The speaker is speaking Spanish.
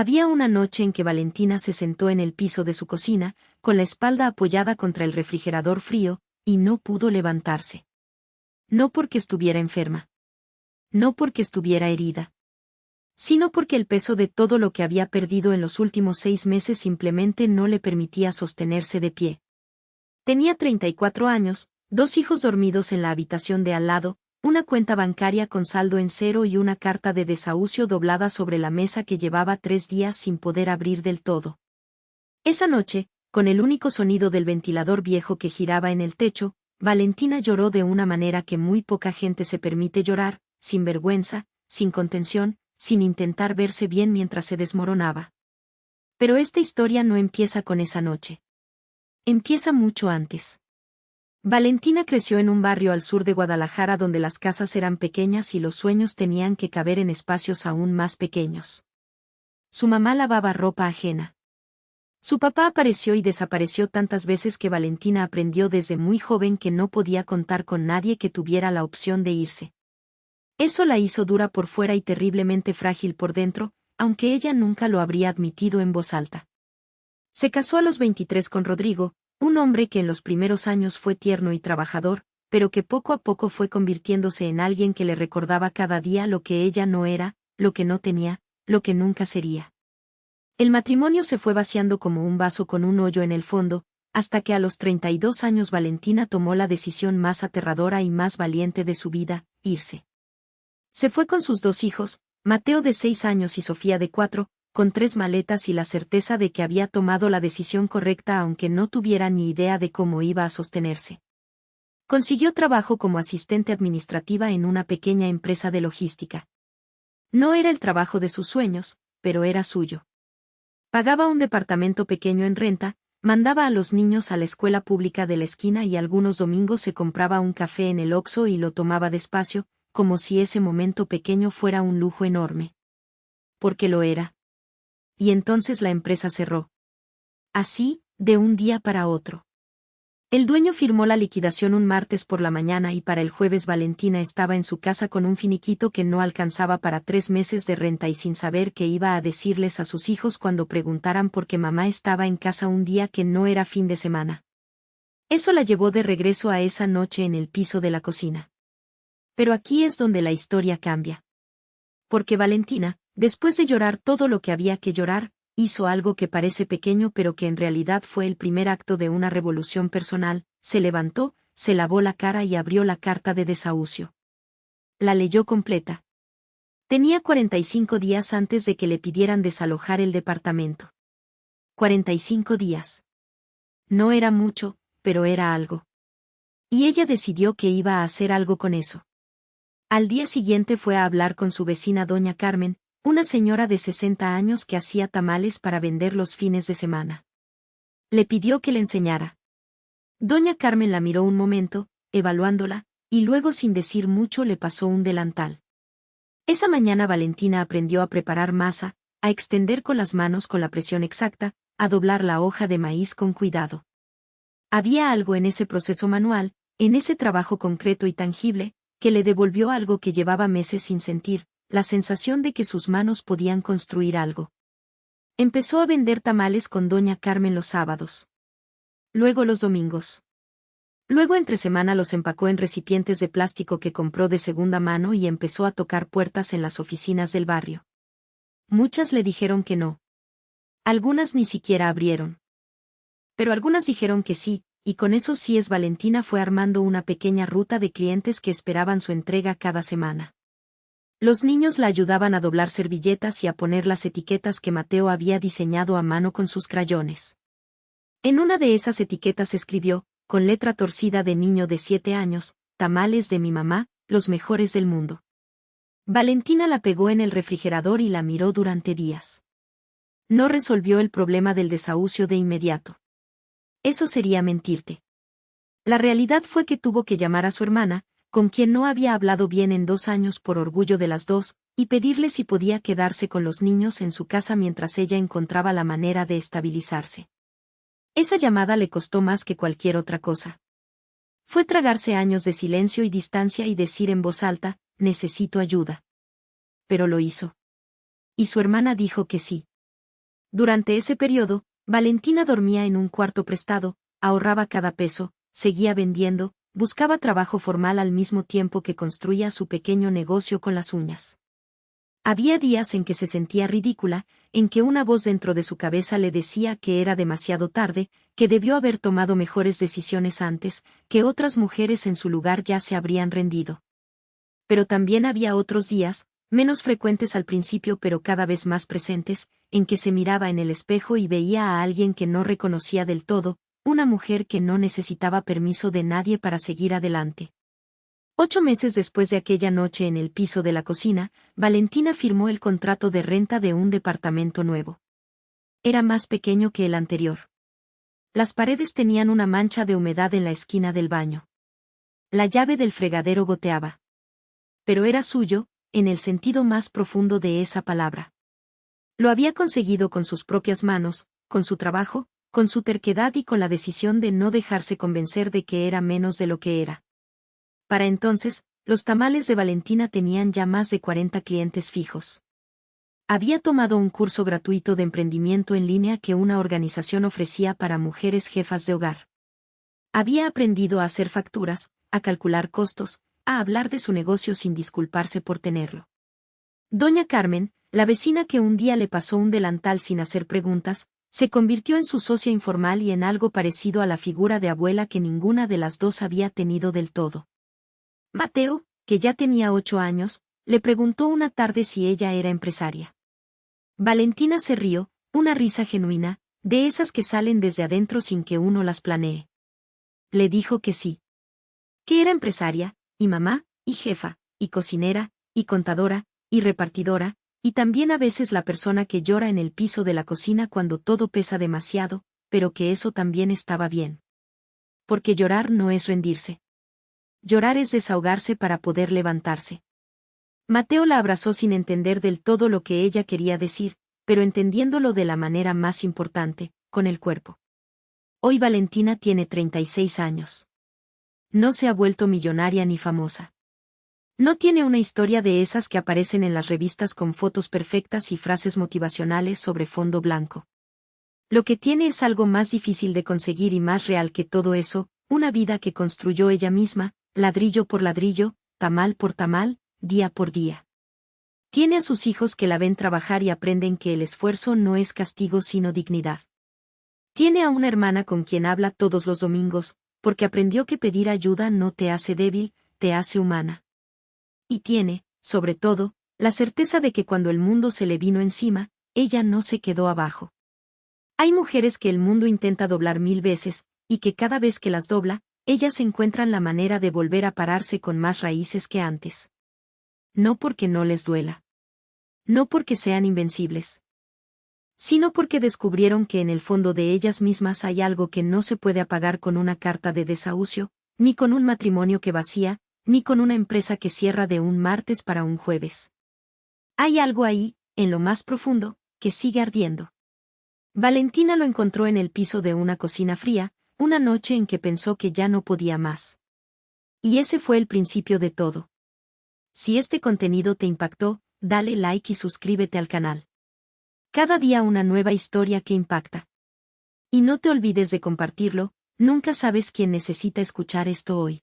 Había una noche en que Valentina se sentó en el piso de su cocina, con la espalda apoyada contra el refrigerador frío, y no pudo levantarse. No porque estuviera enferma. No porque estuviera herida. Sino porque el peso de todo lo que había perdido en los últimos 6 meses simplemente no le permitía sostenerse de pie. Tenía 34 años, 2 hijos dormidos en la habitación de al lado, una cuenta bancaria con saldo en cero y una carta de desahucio doblada sobre la mesa que llevaba 3 días sin poder abrir del todo. Esa noche, con el único sonido del ventilador viejo que giraba en el techo, Valentina lloró de una manera que muy poca gente se permite llorar, sin vergüenza, sin contención, sin intentar verse bien mientras se desmoronaba. Pero esta historia no empieza con esa noche. Empieza mucho antes. Valentina creció en un barrio al sur de Guadalajara donde las casas eran pequeñas y los sueños tenían que caber en espacios aún más pequeños. Su mamá lavaba ropa ajena. Su papá apareció y desapareció tantas veces que Valentina aprendió desde muy joven que no podía contar con nadie que tuviera la opción de irse. Eso la hizo dura por fuera y terriblemente frágil por dentro, aunque ella nunca lo habría admitido en voz alta. Se casó a los 23 con Rodrigo, un hombre que en los primeros años fue tierno y trabajador, pero que poco a poco fue convirtiéndose en alguien que le recordaba cada día lo que ella no era, lo que no tenía, lo que nunca sería. El matrimonio se fue vaciando como un vaso con un hoyo en el fondo, hasta que a los 32 años Valentina tomó la decisión más aterradora y más valiente de su vida, irse. Se fue con sus 2 hijos, Mateo de 6 años y Sofía de 4, con 3 maletas y la certeza de que había tomado la decisión correcta aunque no tuviera ni idea de cómo iba a sostenerse. Consiguió trabajo como asistente administrativa en una pequeña empresa de logística. No era el trabajo de sus sueños, pero era suyo. Pagaba un departamento pequeño en renta, mandaba a los niños a la escuela pública de la esquina y algunos domingos se compraba un café en el Oxxo y lo tomaba despacio, como si ese momento pequeño fuera un lujo enorme. Porque lo era. Y entonces la empresa cerró. Así, de un día para otro. El dueño firmó la liquidación un martes por la mañana y para el jueves Valentina estaba en su casa con un finiquito que no alcanzaba para 3 meses de renta y sin saber qué iba a decirles a sus hijos cuando preguntaran por qué mamá estaba en casa un día que no era fin de semana. Eso la llevó de regreso a esa noche en el piso de la cocina. Pero aquí es donde la historia cambia. Porque Valentina, después de llorar todo lo que había que llorar, hizo algo que parece pequeño pero que en realidad fue el primer acto de una revolución personal, se levantó, se lavó la cara y abrió la carta de desahucio. La leyó completa. Tenía 45 días antes de que le pidieran desalojar el departamento. 45 días. No era mucho, pero era algo. Y ella decidió que iba a hacer algo con eso. Al día siguiente fue a hablar con su vecina doña Carmen, una señora de 60 años que hacía tamales para vender los fines de semana. Le pidió que le enseñara. Doña Carmen la miró un momento, evaluándola, y luego sin decir mucho le pasó un delantal. Esa mañana Valentina aprendió a preparar masa, a extender con las manos con la presión exacta, a doblar la hoja de maíz con cuidado. Había algo en ese proceso manual, en ese trabajo concreto y tangible, que le devolvió algo que llevaba meses sin sentir, la sensación de que sus manos podían construir algo. Empezó a vender tamales con doña Carmen los sábados. Luego los domingos. Luego entre semana los empacó en recipientes de plástico que compró de segunda mano y empezó a tocar puertas en las oficinas del barrio. Muchas le dijeron que no. Algunas ni siquiera abrieron. Pero algunas dijeron que sí, y con esos síes Valentina fue armando una pequeña ruta de clientes que esperaban su entrega cada semana. Los niños la ayudaban a doblar servilletas y a poner las etiquetas que Mateo había diseñado a mano con sus crayones. En una de esas etiquetas escribió, con letra torcida de niño de 7 años, tamales de mi mamá, los mejores del mundo. Valentina la pegó en el refrigerador y la miró durante días. No resolvió el problema del desahucio de inmediato. Eso sería mentirte. La realidad fue que tuvo que llamar a su hermana, con quien no había hablado bien en 2 años por orgullo de las dos, y pedirle si podía quedarse con los niños en su casa mientras ella encontraba la manera de estabilizarse. Esa llamada le costó más que cualquier otra cosa. Fue tragarse años de silencio y distancia y decir en voz alta, necesito ayuda. Pero lo hizo. Y su hermana dijo que sí. Durante ese periodo, Valentina dormía en un cuarto prestado, ahorraba cada peso, seguía vendiendo, buscaba trabajo formal al mismo tiempo que construía su pequeño negocio con las uñas. Había días en que se sentía ridícula, en que una voz dentro de su cabeza le decía que era demasiado tarde, que debió haber tomado mejores decisiones antes, que otras mujeres en su lugar ya se habrían rendido. Pero también había otros días, menos frecuentes al principio pero cada vez más presentes, en que se miraba en el espejo y veía a alguien que no reconocía del todo, una mujer que no necesitaba permiso de nadie para seguir adelante. 8 meses después de aquella noche en el piso de la cocina, Valentina firmó el contrato de renta de un departamento nuevo. Era más pequeño que el anterior. Las paredes tenían una mancha de humedad en la esquina del baño. La llave del fregadero goteaba. Pero era suyo, en el sentido más profundo de esa palabra. Lo había conseguido con sus propias manos, con su trabajo, con su terquedad y con la decisión de no dejarse convencer de que era menos de lo que era. Para entonces, los tamales de Valentina tenían ya más de 40 clientes fijos. Había tomado un curso gratuito de emprendimiento en línea que una organización ofrecía para mujeres jefas de hogar. Había aprendido a hacer facturas, a calcular costos, a hablar de su negocio sin disculparse por tenerlo. Doña Carmen, la vecina que un día le pasó un delantal sin hacer preguntas, se convirtió en su socia informal y en algo parecido a la figura de abuela que ninguna de las dos había tenido del todo. Mateo, que ya tenía 8 años, le preguntó una tarde si ella era empresaria. Valentina se rió, una risa genuina, de esas que salen desde adentro sin que uno las planee. Le dijo que sí. Que era empresaria, y mamá, y jefa, y cocinera, y contadora, y repartidora, y también a veces la persona que llora en el piso de la cocina cuando todo pesa demasiado, pero que eso también estaba bien. Porque llorar no es rendirse. Llorar es desahogarse para poder levantarse. Mateo la abrazó sin entender del todo lo que ella quería decir, pero entendiéndolo de la manera más importante, con el cuerpo. Hoy Valentina tiene 36 años. No se ha vuelto millonaria ni famosa. No tiene una historia de esas que aparecen en las revistas con fotos perfectas y frases motivacionales sobre fondo blanco. Lo que tiene es algo más difícil de conseguir y más real que todo eso, una vida que construyó ella misma, ladrillo por ladrillo, tamal por tamal, día por día. Tiene a sus hijos que la ven trabajar y aprenden que el esfuerzo no es castigo sino dignidad. Tiene a una hermana con quien habla todos los domingos, porque aprendió que pedir ayuda no te hace débil, te hace humana. Y tiene, sobre todo, la certeza de que cuando el mundo se le vino encima, ella no se quedó abajo. Hay mujeres que el mundo intenta doblar 1000 veces, y que cada vez que las dobla, ellas encuentran la manera de volver a pararse con más raíces que antes. No porque no les duela. No porque sean invencibles. Sino porque descubrieron que en el fondo de ellas mismas hay algo que no se puede apagar con una carta de desahucio, ni con un matrimonio que vacía, ni con una empresa que cierra de un martes para un jueves. Hay algo ahí, en lo más profundo, que sigue ardiendo. Valentina lo encontró en el piso de una cocina fría, una noche en que pensó que ya no podía más. Y ese fue el principio de todo. Si este contenido te impactó, dale like y suscríbete al canal. Cada día una nueva historia que impacta. Y no te olvides de compartirlo, nunca sabes quién necesita escuchar esto hoy.